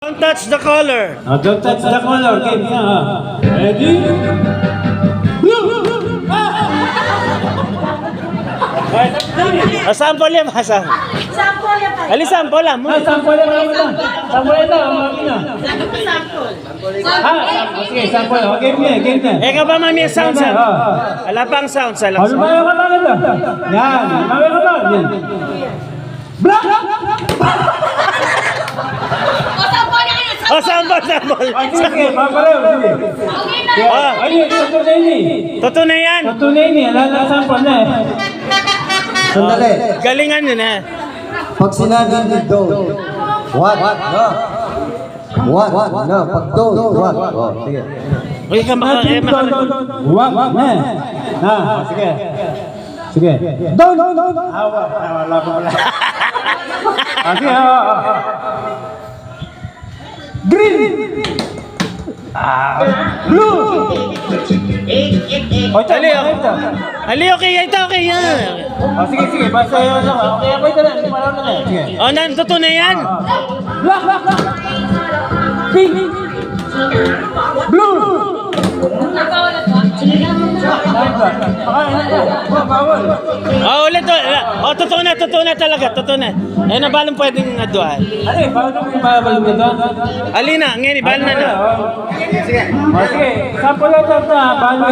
Don't touch the color. Don't touch the color. Game na. Ready? Blue! Sample yan, basa. Sample yan pa. Ali, sample lang. Sample lang naman. Sample ito. Makina. Sample. Sige, sample. Game na. Game na. Ikaw ba mami ang sound sa? Wala pang sound sa lang. Ano ba yung kapag ito? Yan. Mamaya ka ba? Yan. Black! Oh, sample, sample. Sige, papareho. Sige. Oh, Ayun, tutunay ni. totoo na yan. Tutunay ni. Alala sample na eh. Sandali. Galingan yun eh. Pag sinabi ni do, what? No. What? No. Pag do, what? Oh, sige. Uy, Wag na. Sige. Sige. Down. Awa. Wala ko pala. Sige. Green. Blue. Ali, Ali, okay, ito, okay yan. Sige. Basta yun. Okay, ito na. Malaw na. Sige. Oh, totoo na yan. Black. Pink. Blue. Bawal. Oh, ulit. Oh, totoo na talaga, totoo na. Eh, na balong pwedeng aduan. Ano eh, paano kung babalong ito? Ali na, ngayon, bal na na. Sige. Sample lang na.